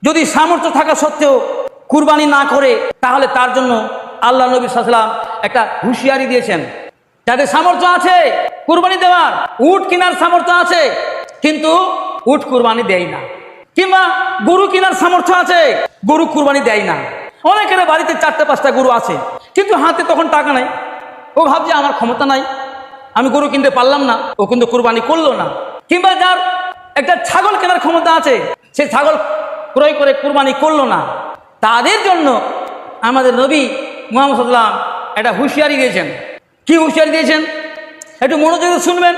যদি সামর্থ্য থাকা সত্ত্বেও কুরবানি না করে, তাহলে তার জন্য আল্লাহ নবী সাল্লাল্লাহু আলাইহি ওয়াসাল্লাম একটা হুঁশিয়ারি দিয়েছেন। যাদের সামর্থ্য আছে কুরবানি দেওয়ার, উট কেনার সামর্থ্য আছে কিন্তু উট কুরবানি দেয় না, কিংবা গরু কেনার সামর্থ্য আছে গরু কুরবানি দেয় না। অনেকের বাড়িতে 4-5টা গরু আছে কিন্তু হাতে তখন টাকা নাই, ও ভাবছে আমার ক্ষমতা নাই, আমি গরু কিনতে পারলাম না, ও কিন্তু কুরবানি করলো না। কিংবা যার একটা ছাগল কেনার ক্ষমতা আছে, সে ছাগল ক্রয় করে কুরবানি করলো না। তাদের জন্য আমাদের নবী মুহাম্মদ সাল্লাল্লাহু আলাইহি ওয়াসাল্লাম একটা হুঁশিয়ারি দিয়েছেন। কি হুঁশিয়ারি দিয়েছেন একটু মনোযোগ শুনবেন।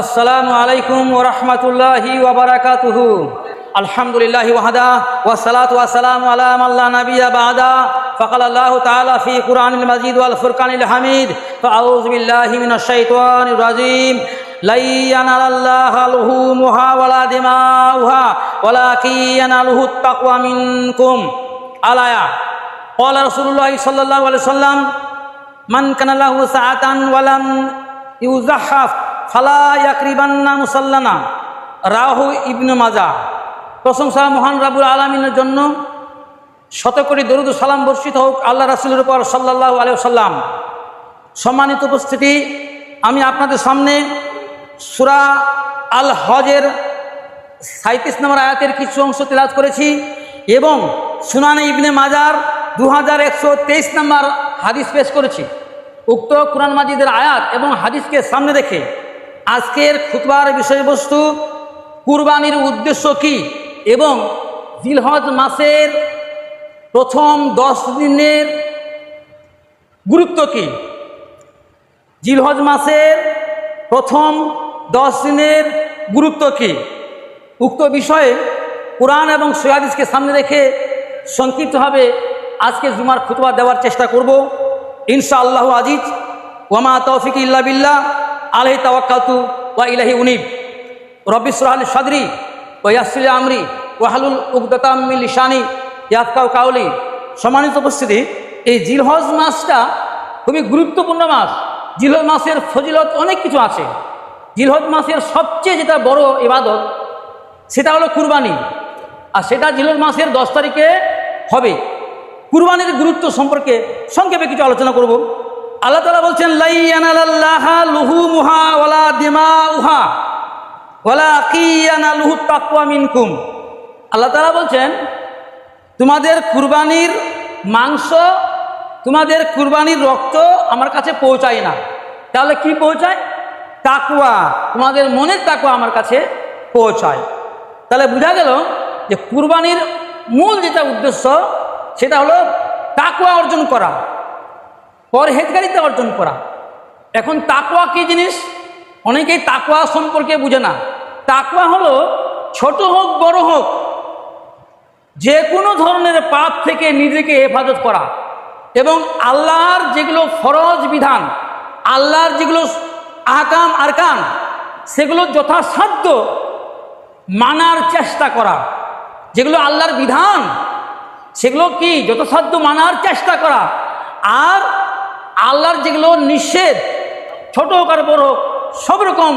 আসসালামু আলাইকুম ওয়া রাহমাতুল্লাহি ওয়া বারাকাতুহু। আলহামদুলিল্লাহি ওয়াহদা ওয়া সালাতু ওয়া সালামু আলা মান লা নাবিয়্যা বা'দা। ফাকালা আল্লাহু তাআলা ফি কুরআনিল মাজিদ ওয়াল ফুরকানিল হামিদ। ফাআউযু বিল্লাহি মিনাশ শাইতানির রাজীম। লা ইয়ানালাল্লাহু লুহুমুহা ওয়ালা দিমাউহা ওয়ালাকিন ইয়ানালুহুত তাকওয়া মিনকুম। আলায়া ক্বালা রাসূলুল্লাহি সাল্লাল্লাহু আলাইহি ওয়াসাল্লাম মান কানা লাহু সাআতান ওয়া লাম ইউযাহহাফ ফালা ইয়াকরিবান্না মুসাল্লানা। রাহু ইবনে মাজাহ। প্রশংসা মহান রাব্বুল আলামিনের জন্য, শত কোটি দরুদ ও সালাম বর্ষিত হোক আল্লাহ রাসূলের উপর সাল্লাল্লাহু আলাইহি ওয়াসাল্লাম। সম্মানিত উপস্থিতি, আমি আপনাদের সামনে সূরা আল হজের 37 নম্বর আয়াতের কিছু অংশ তেলাওয়াত করেছি এবং সুনানে ইবনে মাজার 2123 নম্বর হাদিস পেশ করেছি। উক্ত কুরআন মাজিদের আয়াত এবং হাদিসকে সামনে রেখে আজকের খুতবার বিষয়বস্তু কুরবানির উদ্দেশ্য কি এবং জিলহজ মাসের প্রথম 10 দিনের গুরুত্ব কি। জিলহজ মাসের প্রথম 10 দিনের গুরুত্ব কি, উক্ত বিষয়ে কুরআন এবং সহিহ হাদিসকে সামনে রেখে সংক্ষিপ্তভাবে আজকে জুমার খুতবা দেওয়ার চেষ্টা করব ইনশাআল্লাহু আজিজ। ওয়ামা তৌফিক ইল্লা বিল্লাহ আলাইহি তাওয়াক্কালতু ওয়া ইলাইহি উনীব। রব্বি ইশরাহ লি সাদরি ওয়া ইয়াসসির লি আমরি ওয়াহলুল উকদাতাম মিন লিসানি ইয়াফকাহু কাওলি। সম্মানিত উপস্থিতি, এই জিলহজ মাসটা খুবই গুরুত্বপূর্ণ মাস। জিলহজ মাসের ফজিলত অনেক কিছু আছে। জিলহজ মাসের সবচেয়ে যেটা বড় ইবাদত সেটা হলো কুরবানি, আর সেটা জিলহজ মাসের 10 তারিখে হবে। কুরবানির গুরুত্ব সম্পর্কে সংক্ষেপে কিছু আলোচনা করব। আল্লাহ তাআলা বলছেন লা ইয়ানালাল্লাহা লুহুমুহা ওয়ালা দিমাউহা ওয়ালাকিন ইয়ানালুহুত তাকওয়া মিনকুম। আল্লাহ তাআলা বলছেন তোমাদের কুরবানির মাংস, তোমাদের কুরবানির রক্ত আমার কাছে পৌঁছায় না। তাহলে কি পৌঁছায়? তাকওয়া, তোমাদের মনের তাকওয়া আমার কাছে পৌঁছায়। তাহলে বোঝা গেল যে কুরবানির মূল যেটা উদ্দেশ্য সেটা হলো তাকওয়া অর্জন করা, পরহেজগারিতা অর্জন করা। এখন তাকওয়া কি জিনিস অনেকেই তাকওয়া সম্পর্কে বুঝে না। তাকওয়া হলো ছোট হোক বড় হোক যে কোনো ধরনের পাপ থেকে নিজেকে হেফাজত করা এবং আল্লাহর যেগুলো ফরজ বিধান, আল্লাহর যেগুলো আহকাম আরকান, সেগুলো যথাসাধ্য মানার চেষ্টা করা। যেগুলো আল্লাহর বিধান সেগুলো কি যথাসাধ্য মানার চেষ্টা করা, আর আল্লাহর যেগুলো নিষেধ ছোট হোক আর বড় হোক সব রকম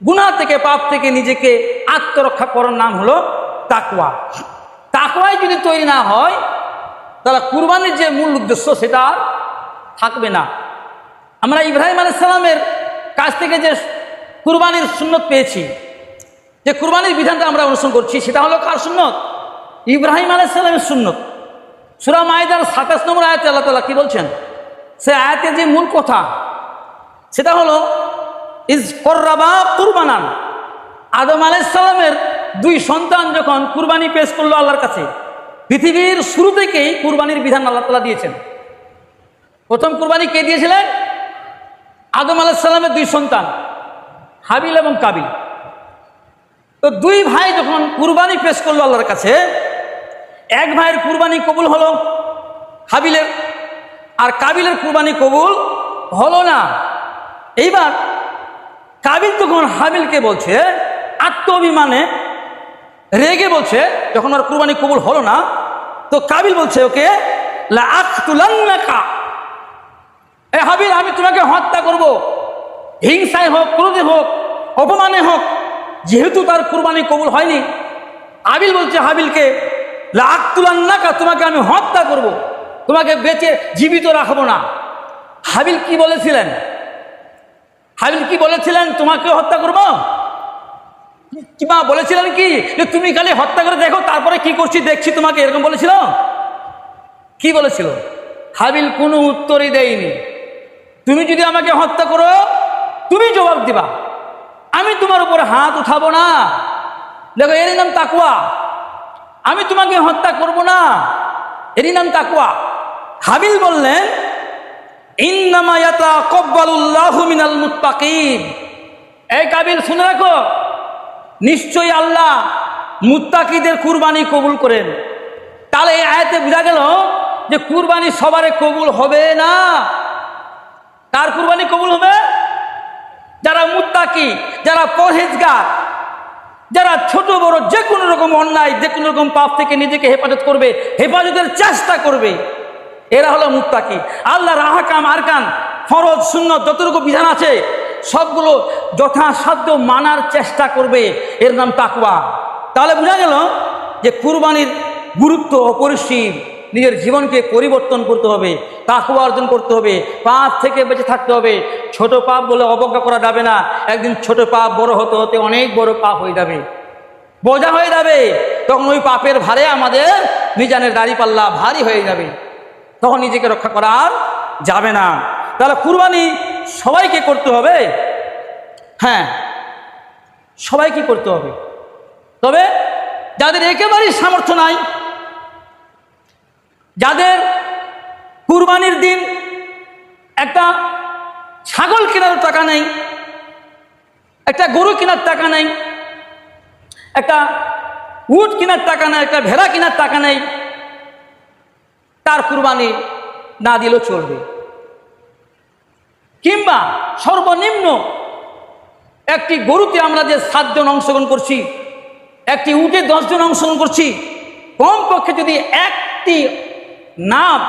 গুনাহ থেকে পাপ থেকে নিজেকে আত্মরক্ষা করার নাম হলো তাকওয়া। তাকওয়াই যদি তৈরি না হয় তাহলে কুরবানির যে মূল উদ্দেশ্য সেটা আর থাকবে না। আমরা ইব্রাহিম আলাইহিস সালামের কাছ থেকে যে কুরবানির সুন্নত পেয়েছি, যে কুরবানির বিধানটা আমরা অনুসরণ করছি, সেটা হলো কার সুন্নত? ইব্রাহিম আলাইহিস সালামের সুন্নত। সূরা মাইদার 27 নম্বর আয়াতে আল্লাহ তাআলা কি বলছেন? সে আয়াতের যে মূল কথা সেটা হলো ইজ কররাবা কুরবানান। আদম আলাইহিস সালামের 2 সন্তান যখন কুরবানি পেশ করলো আল্লাহর কাছে, পৃথিবীর শুরু থেকেই কুরবানির বিধান আল্লাহ তাআলা দিয়েছেন। প্রথম কুরবানি কে দিয়েছিলেন? আদম আলাইহিস সালামের 2 সন্তান হাবিল এবং কাবিল। তো 2 ভাই যখন কুরবানি পেশ করলো আল্লাহর কাছে, এক ভাইয়ের কুরবানি কবুল হলো হাবিলের, আর কাবিলের কুরবানি কবুল হলো না। এইবার কাবিল তখন হাবিলকে বলছে, আত্মঅভিমানে রেগে বলছে, যখন ওর কুরবানি কবুল হলো না, তো কাবিল বলছে ওকে লা আকতুলান্নাকা, এ হাবিল আমি তোমাকে হত্যা করব। হিংসায় হোক, ক্রোধে হোক, অপমানে হোক, যেহেতু তার কুরবানি কবুল হয়নি আবিল বলছে হাবিলকে, লাআকতুলান্নাকা, তোমাকে আমি হত্যা করব, তোমাকে বেঁচে জীবিত রাখবো না। হাবিল কি বলেছিলেন? হাবিল কি বলেছিলেন? তোমাকে হত্যা করব? কিংবা বলেছিলেন কি যে তুমি খালি হত্যা করে দেখো, তারপরে কি করছি দেখছি তোমাকে, এরকম বলেছিল? কি বলেছিল? হাবিল কোনো উত্তরই দেয়নি। তুমি যদি আমাকে হত্যা করো তুমি জবাব দিবা, আমি তোমার উপর হাত উঠাবো না। দেখো, এরই নাম তাকওয়া। আমি তোমাকে হত্যা করব না, এরই নাম তাকওয়া। হাবিল বললেন, ইন্নামা ইয়াতাকাব্বালুল্লাহু মিনাল মুত্তাকিন। এই কাবিল, শুনে রাখো, নিশ্চয়ই আল্লাহ মুত্তাকিদের কুরবানি কবুল করেন। তাহলে এই আয়াতে বোঝা গেল যে কুরবানি সবারে কবুল হবে না। কার কুরবানি কবুল হবে? যারা মুত্তাকি, যারা পরহেজগার, যারা ছোট বড় যে কোনো রকম অন্যায়, যে কোনো রকম পাপ থেকে নিজেকে হেফাজত করবে, হেফাজতের চেষ্টা করবে, এরা হলো মুত্তাকি। আল্লাহর আহকাম আরকান, ফরজ সুন্নত যতটুকু বিধান আছে সবগুলো যথাসাধ্য মানার চেষ্টা করবে, এর নাম তাকওয়া। তাহলে বোঝা গেল যে কুরবানির গুরুত্ব অপরিসীম। নিজের জীবনকে পরিবর্তন করতে হবে, তাকওয়া অর্জন করতে হবে, পাপ থেকে বেঁচে থাকতে হবে। ছোট পাপ বলে অবজ্ঞা করা যাবে না। একদিন ছোট পাপ বড় হতে হতে অনেক বড় পাপ হয়ে যাবে, বোঝা হয়ে যাবে। তখন ওই পাপের ভারে আমাদের মিজানের দাড়িপাল্লা ভারী হয়ে যাবে, তখন নিজেকে রক্ষা করা আর যাবে না। তাহলে কুরবানি সবাইকে করতে হবে, হ্যাঁ সবাইকে করতে হবে। তবে যাদের একেবারেই সামর্থ্য নাই, যাদের কুরবানির দিন একটা ছাগল কেনার টাকা নেই, একটা গরু কেনার টাকা নেই, একটা উট কেনার টাকা নেই, একটা ভেড়া কেনার টাকা নেই, তার কুরবানি না দিলেও চলবে। কিংবা সর্বনিম্ন একটি গরুতে আমরা যে 7 জন অংশগ্রহণ করছি, একটি উটে 10 জন অংশগ্রহণ করছি, কমপক্ষে যদি একটি নাম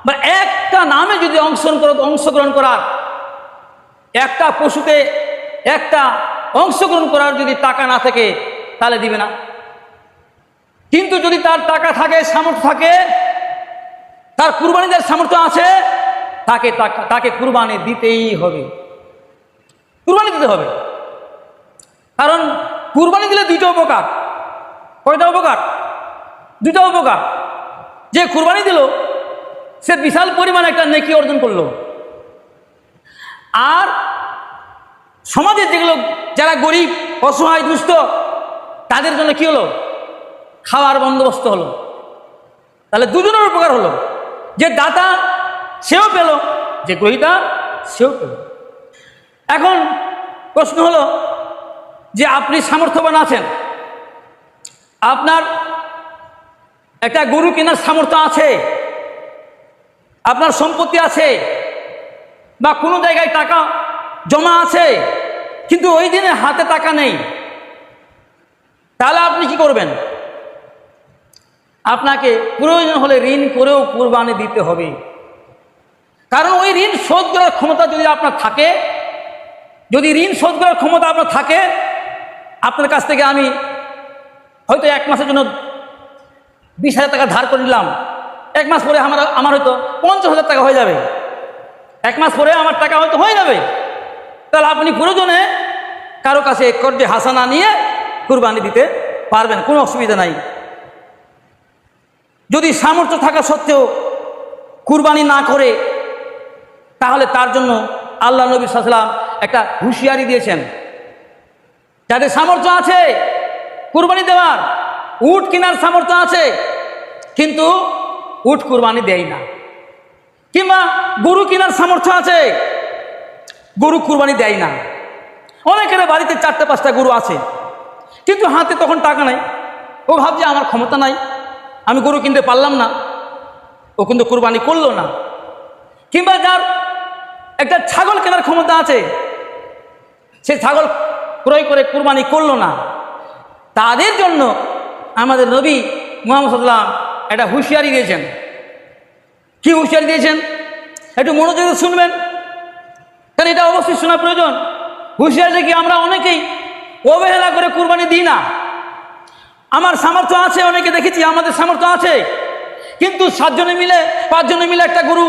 বা একটা নামে যদি অংশগ্রহণ করার, একটা পশুতে একটা অংশগ্রহণ করার যদি টাকা না থাকে তাহলে দিবে না। কিন্তু যদি তার টাকা থাকে, সামর্থ্য থাকে, তার কুরবানি দেওয়ার সামর্থ্য আছে, তাকে কুরবানি দিতেই হবে, কুরবানি দিতে হবে। কারণ কুরবানি দিলে 2টা উপকার। কয়টা উপকার? 2টা উপকার। যে কুরবানি দিল সে বিশাল পরিমাণে একটা নেকি অর্জন করলো, আর সমাজের যেগুলো যারা গরিব, অসহায়, দুস্থ, তাদের জন্য কি হলো? খাওয়ার বন্দোবস্ত হলো। তাহলে দুজনের উপকার হলো। যে দাতা সেও পেল, যে গ্রহীতা সেও পেল। এখন প্রশ্ন হলো যে আপনি সামর্থ্যবান আছেন, আপনার একটা গরু কেনার সামর্থ্য আছে, আপনার সম্পত্তি আছে, বা কোনো জায়গায় টাকা জমা আছে, কিন্তু ওই দিনে হাতে টাকা নেই, তাহলে আপনি কি করবেন? আপনাকে প্রয়োজন হলে ঋণ করেও কুরবানি দিতে হবে। কারণ ওই ঋণ শোধ করার ক্ষমতা যদি আপনার থাকে, যদি ঋণ শোধ করার ক্ষমতা আপনার থাকে, আপনার কাছ থেকে আমি হয়তো 1 মাসের জন্য 20,000 টাকা ধার করে নিলাম, 1 মাস পরে আমার হয়তো 50,000 টাকা হয়ে যাবে, 1 মাস পরে আমার টাকা হয়তো হয়ে যাবে। তাহলে আপনি প্রয়োজনে কারো কাছে কর্জে হাসানা নিয়ে কুরবানি দিতে পারবেন, কোনো অসুবিধা নাই। যদি সামর্থ্য থাকা সত্ত্বেও কুরবানি না করে, তাহলে তার জন্য আল্লাহ নবী সাল্লাল্লাহু আলাইহি ওয়াসাল্লাম একটা হুঁশিয়ারি দিয়েছেন। যাদের সামর্থ্য আছে কুরবানি দেওয়ার, উট কেনার সামর্থ্য আছে কিন্তু উট কুরবানি দেয় না, কিংবা গরু কেনার সামর্থ্য আছে, গরু কুরবানি দেয় না। অনেকের বাড়িতে 4-5টা গরু আছে, কিন্তু হাতে তখন টাকা নাই, ও ভাবছে আমার ক্ষমতা নাই, আমি গরু কিনতে পারলাম না, ও কিন্তু কুরবানি করলো না। কিংবা যার একটা ছাগল কেনার ক্ষমতা আছে, সে ছাগল ক্রয় করে কুরবানি করলো না। তাদের জন্য আমাদের নবী মুহাম্মদ সাল্লাল্লাহু আলাইহি ওয়াসাল্লাম একটা হুঁশিয়ারি দিয়েছেন। কি হুঁশিয়ারি দিয়েছেন? একটু মনোযোগে শুনবেন, কারণ এটা অবশ্যই শোনা প্রয়োজন। হুঁশিয়ারি কি আমরা অনেকেই অবহেলা করে কুরবানি দিই না। আমার সামর্থ্য আছে, অনেকে দেখেছি আমাদের সামর্থ্য আছে, কিন্তু 7 জনে মিলে 5 জনে মিলে একটা গরু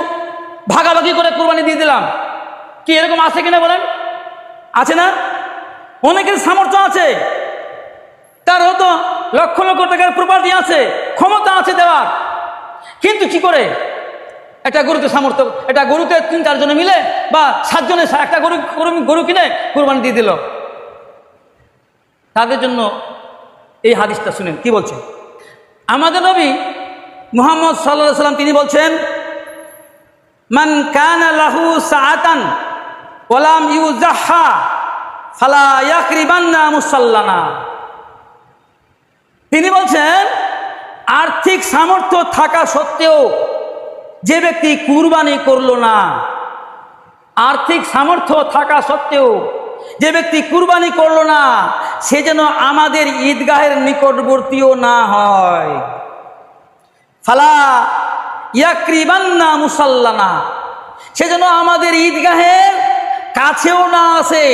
ভাগাভাগি করে কুরবানি দিয়ে দিলাম। কি এরকম আছে কিনা বলেন? আছে না? অনেকের সামর্থ্য আছে, তার হয়তো লক্ষ লক্ষ টাকার প্রপার্টি আছে, ক্ষমতা আছে দেওয়ার, কিন্তু কি করে একটা গরুতে সামর্থ্য, একটা গরুতে 3-4 জনে মিলে বা 7 জনে একটা গরু কিনে কুরবানি দিয়ে দিল। তাদের জন্য এই হাদিসটা শুনেন কি বলছে। আমাদের নবী মুহাম্মদ সাল্লাল্লাহু আলাইহি সাল্লাম তিনি বলছেন, মান কানা লাহু সাআতান ওয়া লাম ইউজাহহা ফালা ইয়াকরিবান্না মুসাল্লানা। তিনি বলছেন, আর্থিক সামর্থ্য থাকা সত্ত্বেও যে ব্যক্তি কুরবানি করলো না, আর্থিক সামর্থ্য থাকা সত্ত্বেও যে ব্যক্তি কুরবানি করলো না, সে যেন আমাদের ঈদগাহের নিকটবর্তীও না হয়। ফালা ইয়াকরিবান্না মুসাল্লানা, সে যেন আমাদের ঈদগাহের কাছেও না আসে।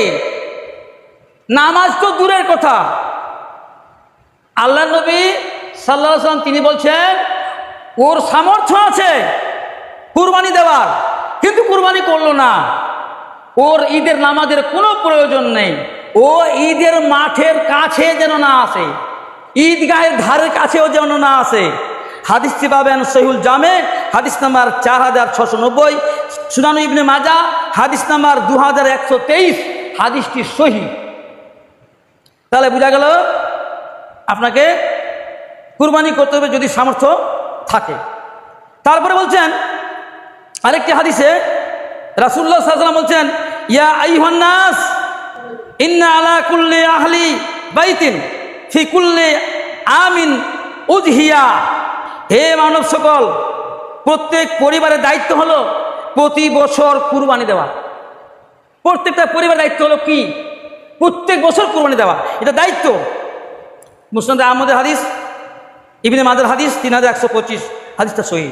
নামাজ তো দূরের কথা, আল্লাহ নবী সাল্লাল্লাহু আলাইহি ওয়াসাল্লাম তিনি বলছেন, ওর সামর্থ্য আছে কুরবানি দেওয়ার, কিন্তু কুরবানি করলো না। ওর ঈদের নামাজের কোনো প্রয়োজন নেই, ও ঈদের মাঠের কাছে যেন না আসে, ঈদগাহের ধারের কাছেও যেন না আসে। হাদিসটি পাবেন সহিহুল জামে হাদিস নাম্বার 4690, সুনান ইবনে মাজাহ হাদিস নাম্বার 2123, হাদিসটি সহিহ। তাহলে বোঝা গেল আপনাকে কুরবানি করতে হবে যদি সামর্থ্য থাকে। তারপরে বলছেন আরেকটি হাদিসে রাসূলুল্লাহ সাল্লাল্লাহু আলাইহি ওয়াসাল্লাম বলছেন, ইয়া আইয়ুহান নাস ইন্না আলা কুল্লি আহলি বাইতিন ফি কুল্লি আমিন উযহিয়া। হে মানব সকল, প্রত্যেক পরিবারের দায়িত্ব হলো প্রতি বছর কুরবানি দেওয়া। প্রত্যেকটা পরিবারের দায়িত্ব হলো কি? প্রত্যেক বছর কুরবানি দেওয়া, এটা দায়িত্ব। মুসনাদে আহমদের হাদিস, ইবনে মাজাহর হাদিস 3125, হাদিসটা সহিহ।